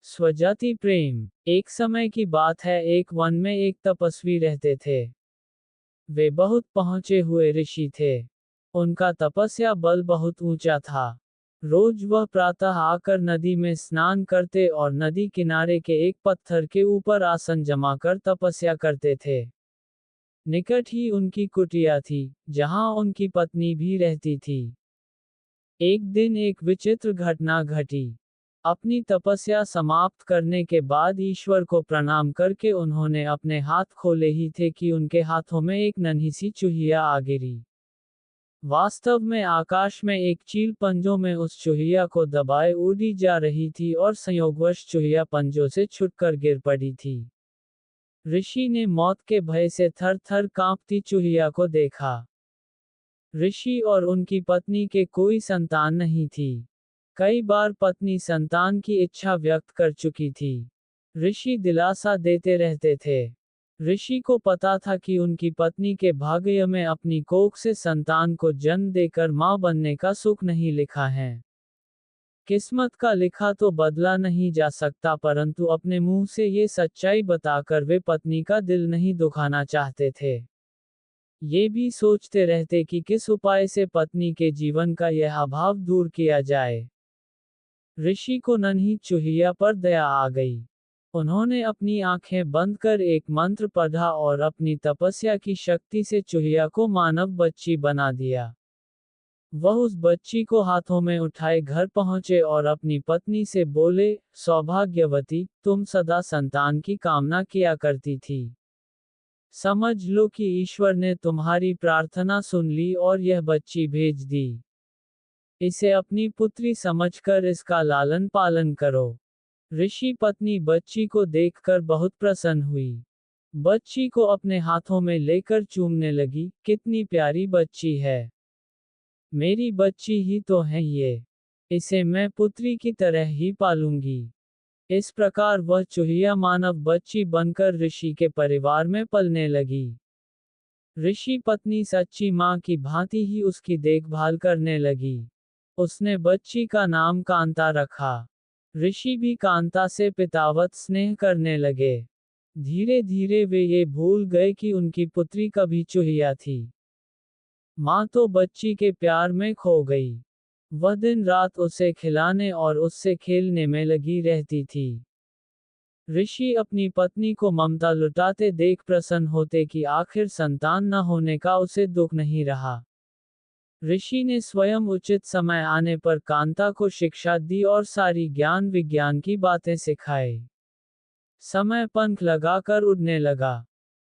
स्वजाति प्रेम। एक समय की बात है, एक वन में एक तपस्वी रहते थे। वे बहुत पहुंचे हुए ऋषि थे। उनका तपस्या बल बहुत ऊंचा था। रोज वह प्रातः आकर नदी में स्नान करते और नदी किनारे के एक पत्थर के ऊपर आसन जमाकर तपस्या करते थे। निकट ही उनकी कुटिया थी, जहां उनकी पत्नी भी रहती थी। एक दिन एक विचित्र घटना घटी। अपनी तपस्या समाप्त करने के बाद ईश्वर को प्रणाम करके उन्होंने अपने हाथ खोले ही थे कि उनके हाथों में एक नन्ही सी चूहिया आ गिरी। वास्तव में आकाश में एक चील पंजों में उस चूहिया को दबाए उड़ी जा रही थी और संयोगवश चूहिया पंजों से छूटकर गिर पड़ी थी। ऋषि ने मौत के भय से थर थर कांपती चूहिया को देखा। ऋषि और उनकी पत्नी के कोई संतान नहीं थी। कई बार पत्नी संतान की इच्छा व्यक्त कर चुकी थी। ऋषि दिलासा देते रहते थे। ऋषि को पता था कि उनकी पत्नी के भाग्य में अपनी कोख से संतान को जन्म देकर मां बनने का सुख नहीं लिखा है। किस्मत का लिखा तो बदला नहीं जा सकता, परंतु अपने मुंह से ये सच्चाई बताकर वे पत्नी का दिल नहीं दुखाना चाहते थे। ये भी सोचते रहते कि किस उपाय से पत्नी के जीवन का यह अभाव दूर किया जाए। ऋषि को नन्ही चूहिया पर दया आ गई। उन्होंने अपनी आंखें बंद कर एक मंत्र पढ़ा और अपनी तपस्या की शक्ति से चूहिया को मानव बच्ची बना दिया। वह उस बच्ची को हाथों में उठाए घर पहुंचे और अपनी पत्नी से बोले, सौभाग्यवती, तुम सदा संतान की कामना किया करती थी। समझ लो कि ईश्वर ने तुम्हारी प्रार्थना सुन ली और यह बच्ची भेज दी। इसे अपनी पुत्री समझकर इसका लालन पालन करो। ऋषि पत्नी बच्ची को देखकर बहुत प्रसन्न हुई। बच्ची को अपने हाथों में लेकर चूमने लगी, कितनी प्यारी बच्ची है। मेरी बच्ची ही तो है ये। इसे मैं पुत्री की तरह ही पालूंगी। इस प्रकार वह चूहिया मानव बच्ची बनकर ऋषि के परिवार में पलने लगी। ऋषि पत्नी सच्ची मां की भांति ही उसकी देखभाल करने लगी। उसने बच्ची का नाम कांता रखा। ऋषि भी कांता से पितावत स्नेह करने लगे। धीरे धीरे वे ये भूल गए कि उनकी पुत्री कभी चूहिया थी। मां तो बच्ची के प्यार में खो गई। वह दिन रात उसे खिलाने और उससे खेलने में लगी रहती थी। ऋषि अपनी पत्नी को ममता लुटाते देख प्रसन्न होते कि आखिर संतान न होने का उसे दुख नहीं रहा। ऋषि ने स्वयं उचित समय आने पर कांता को शिक्षा दी और सारी ज्ञान विज्ञान की बातें सिखाई। समय पंख लगाकर उड़ने लगा।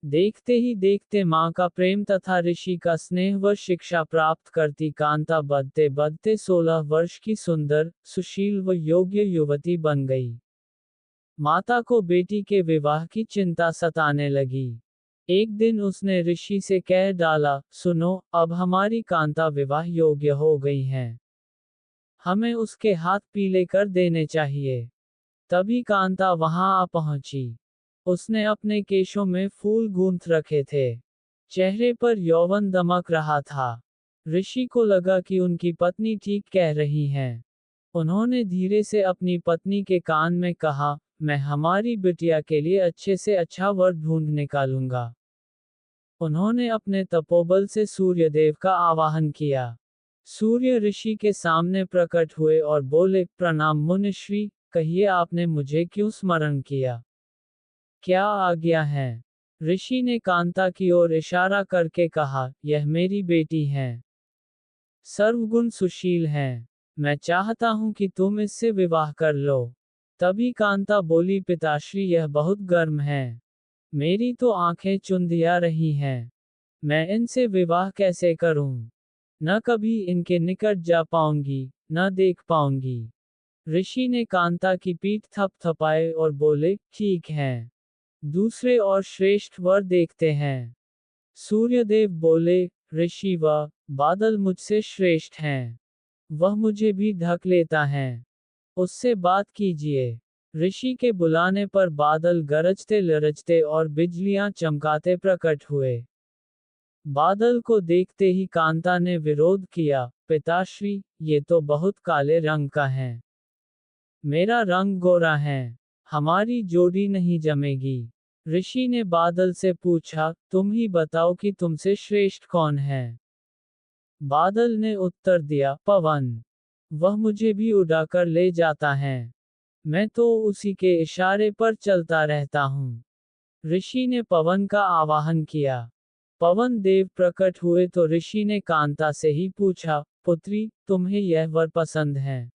देखते ही देखते मां का प्रेम तथा ऋषि का स्नेह व शिक्षा प्राप्त करती कांता बढ़ते बढ़ते 16 वर्ष की सुंदर, सुशील व योग्य युवती बन गई। माता को बेटी के विवाह की चिंता सताने लगी। एक दिन उसने ऋषि से कह डाला, सुनो, अब हमारी कांता विवाह योग्य हो गई है। हमें उसके हाथ पीले कर देने चाहिए। तभी कांता वहां आ पहुंची। उसने अपने केशों में फूल गूंथ रखे थे। चेहरे पर यौवन दमक रहा था। ऋषि को लगा कि उनकी पत्नी ठीक कह रही हैं। उन्होंने धीरे से अपनी पत्नी के कान में कहा, मैं हमारी बिटिया के लिए अच्छे से अच्छा वर ढूंढ निकालूंगा। उन्होंने अपने तपोबल से सूर्यदेव का आवाहन किया। सूर्य ऋषि के सामने प्रकट हुए और बोले, प्रणाम मुनिश्री, कहिए आपने मुझे क्यों स्मरण किया? क्या आज्ञा है? ऋषि ने कांता की ओर इशारा करके कहा, यह मेरी बेटी है। सर्वगुण सुशील है। मैं चाहता हूं कि तुम इससे विवाह कर लो। तभी कांता बोली, पिताश्री, यह बहुत गर्म है। मेरी तो आंखें चुंधिया रही हैं। मैं इनसे विवाह कैसे करूं? न कभी इनके निकट जा पाऊंगी, न देख पाऊंगी। ऋषि ने कांता की पीठ थपथपाए और बोले, ठीक है। दूसरे और श्रेष्ठ वर देखते हैं। सूर्यदेव बोले, ऋषि, वह बादल मुझसे श्रेष्ठ हैं। वह मुझे भी ढक लेता है। उससे बात कीजिए। ऋषि के बुलाने पर बादल गरजते लरजते और बिजलियां चमकाते प्रकट हुए। बादल को देखते ही कांता ने विरोध किया, पिताश्री, ये तो बहुत काले रंग का है। मेरा रंग गोरा है। हमारी जोड़ी नहीं जमेगी। ऋषि ने बादल से पूछा, तुम ही बताओ कि तुमसे श्रेष्ठ कौन है। बादल ने उत्तर दिया, पवन। वह मुझे भी उड़ाकर ले जाता है। मैं तो उसी के इशारे पर चलता रहता हूँ। ऋषि ने पवन का आवाहन किया। पवन देव प्रकट हुए तो ऋषि ने कांता से ही पूछा, पुत्री, तुम्हें यह वर पसंद है?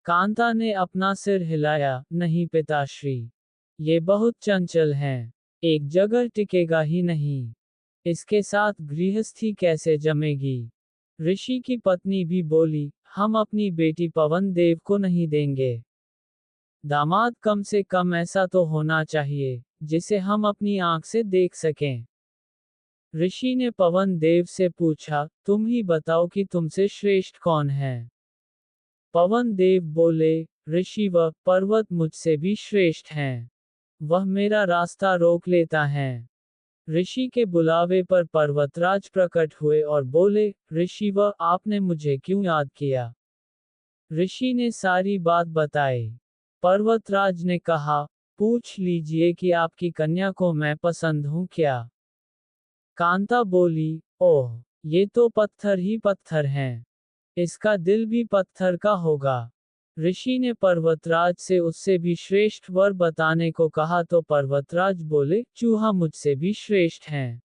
कांता ने अपना सिर हिलाया, नहीं पिताश्री। ये बहुत चंचल है। एक जगह टिकेगा ही नहीं। इसके साथ गृहस्थी कैसे जमेगी? ऋषि की पत्नी भी बोली, हम अपनी बेटी पवन देव को नहीं देंगे। दामाद कम से कम ऐसा तो होना चाहिए, जिसे हम अपनी आंख से देख सकें। ऋषि ने पवन देव से पूछा, तुम ही बताओ कि तुमसे श्रेष्ठ कौन है। पवन देव बोले, ऋषि वह पर्वत मुझसे भी श्रेष्ठ हैं। वह मेरा रास्ता रोक लेता है। ऋषि के बुलावे पर पर्वतराज प्रकट हुए और बोले, ऋषि वह आपने मुझे क्यों याद किया? ऋषि ने सारी बात बताई। पर्वतराज ने कहा, पूछ लीजिए कि आपकी कन्या को मैं पसंद हूँ क्या? कांता बोली, ओह, ये तो पत्थर ही पत्थर हैं। इसका दिल भी पत्थर का होगा। ऋषि ने पर्वतराज से उससे भी श्रेष्ठ वर बताने को कहा तो पर्वतराज बोले, चूहा मुझसे भी श्रेष्ठ है।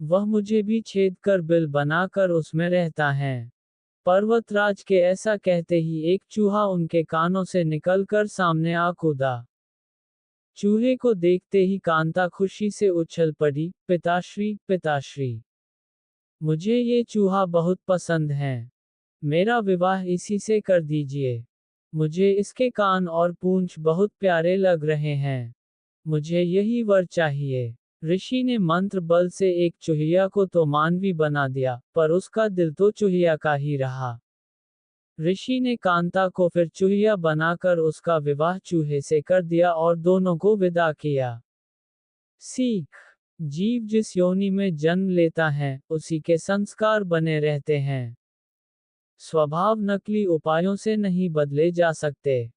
वह मुझे भी छेद कर बिल बनाकर उसमें रहता है। पर्वतराज के ऐसा कहते ही एक चूहा उनके कानों से निकलकर सामने आ कूदा। चूहे को देखते ही कांता खुशी से उछल पड़ी, पिताश्री, पिताश्री। मुझे ये चूहा बहुत पसंद है। मेरा विवाह इसी से कर दीजिए। मुझे इसके कान और पूंछ बहुत प्यारे लग रहे हैं। मुझे यही वर चाहिए। ऋषि ने मंत्र बल से एक चूहिया को तो मानवी बना दिया, पर उसका दिल तो चूहिया का ही रहा। ऋषि ने कांता को फिर चूहिया बनाकर उसका विवाह चूहे से कर दिया और दोनों को विदा किया। सीख: जीव जिस योनि में जन्म लेता है, उसी के संस्कार बने रहते हैं। स्वभाव नकली उपायों से नहीं बदले जा सकते।